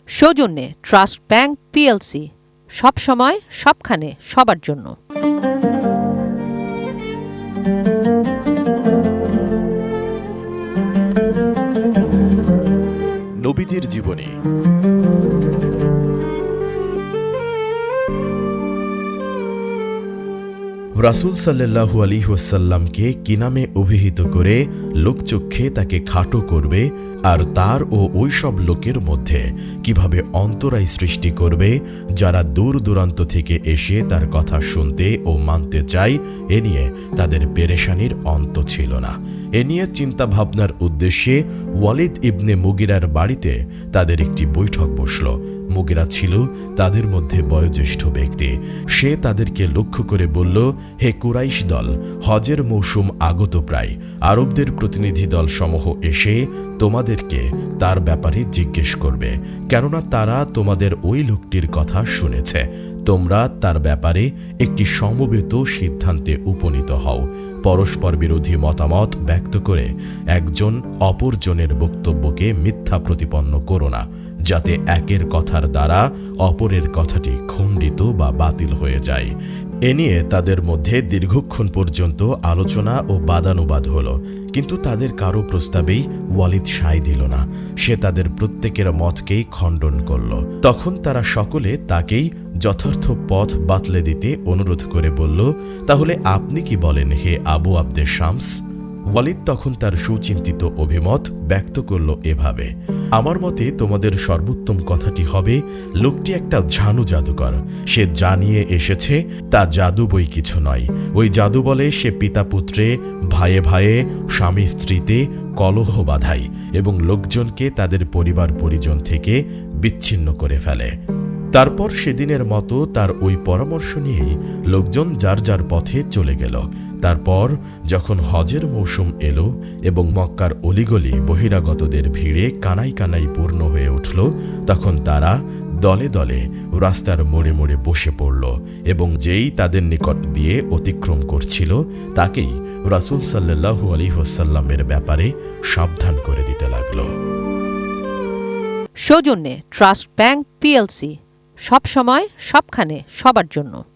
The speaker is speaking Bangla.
সৌজন্যে ট্রাস্ট ব্যাংক পিএলসি, সব সময় সবখানে সবার জন্য। নবীজির জীবনী। রাসূল সাল্লাল্লাহু আলাইহি ওয়াসাল্লামকে কি নামে অভিহিত করে লোকচক্ষে তাকে খাটো করবে আর তার ও ওই সব লোকের মধ্যে কিভাবে অন্তরায় সৃষ্টি করবে যারা দূর দূরান্ত থেকে এসে তার কথা শুনতে ও মানতে চায়, এ নিয়ে তাদের পেরেশানির অন্ত ছিল না। এ নিয়ে চিন্তাভাবনার উদ্দেশ্যে ওয়ালিদ ইবনে মুগিরার বাড়িতে তাদের একটি বৈঠক বসল। মুগিরা ছিল তাদের মধ্যে বয়োজ্যেষ্ঠ ব্যক্তি। সে তাদেরকে লক্ষ্য করে বলল, হে কুরাইশ দল, হজের মৌসুম আগত প্রায়। আরবদের প্রতিনিধি দল সমূহ এসে তোমাদেরকে তার ব্যাপারে জিজ্ঞেস করবে, কেননা তারা তোমাদের ওই লোকটির কথা শুনেছে। তোমরা তার ব্যাপারে একটি সমবেত সিদ্ধান্তে উপনীত হও। পরস্পর বিরোধী মতামত ব্যক্ত করে একজন অপরজনের বক্তব্যকে মিথ্যা প্রতিপন্ন করো না, যাতে একের কথার দ্বারা অপরের কথাটি খণ্ডিত বা বাতিল হয়ে যায়। এ নিয়ে তাদের মধ্যে দীর্ঘক্ষণ পর্যন্ত আলোচনা ও বাদানুবাদ হল, কিন্তু তাদের কারো প্রস্তাবেই ওয়ালিদ সায় দিল না। সে তাদের প্রত্যেকের মতকেই খণ্ডন করল। তখন তারা সকলে তাকেই যথার্থ পথ বাতলে দিতে অনুরোধ করে বলল, তাহলে আপনি কি বলেন হে আবু আবদে শামস? ওয়ালিদ তখন তার সুচিন্তিত অভিমত ব্যক্ত করল এভাবে, আমার মতে তোমাদের সর্বোত্তম কথাটি হবে, লোকটি একটা ঝানু জাদুকর। সে জানিয়ে এসেছে তা জাদু বই কিছু নয়। ওই জাদু বলে সে পিতা পুত্রে, ভাইয়ে ভাইয়ে, স্বামী স্ত্রীতে কলহ বাধায় এবং লোকজনকে তাদের পরিবার পরিজন থেকে বিচ্ছিন্ন করে ফেলে। তারপর সেদিনের মতো তার ওই পরামর্শ নিয়েই লোকজন যার যার পথে চলে গেল। তারপর যখন হজের মৌসুম এলো এবং মক্কার অলিগলি বহিরাগতদের ভিড়ে কানাই কানাই পূর্ণ হয়ে উঠল, তখন তারা দলে দলে রাস্তার মোড়ে মোড়ে বসে পড়ল এবং যেই তাদের নিকট দিয়ে অতিক্রম করছিল তাকেই রাসূল সাল্লাল্লাহু আলাইহি ওয়াসাল্লামের ব্যাপারে সাবধান করে দিতে লাগল। সৌজন্যে ট্রাস্ট ব্যাংক পিএলসি, সব সময় সবখানে সবার জন্য।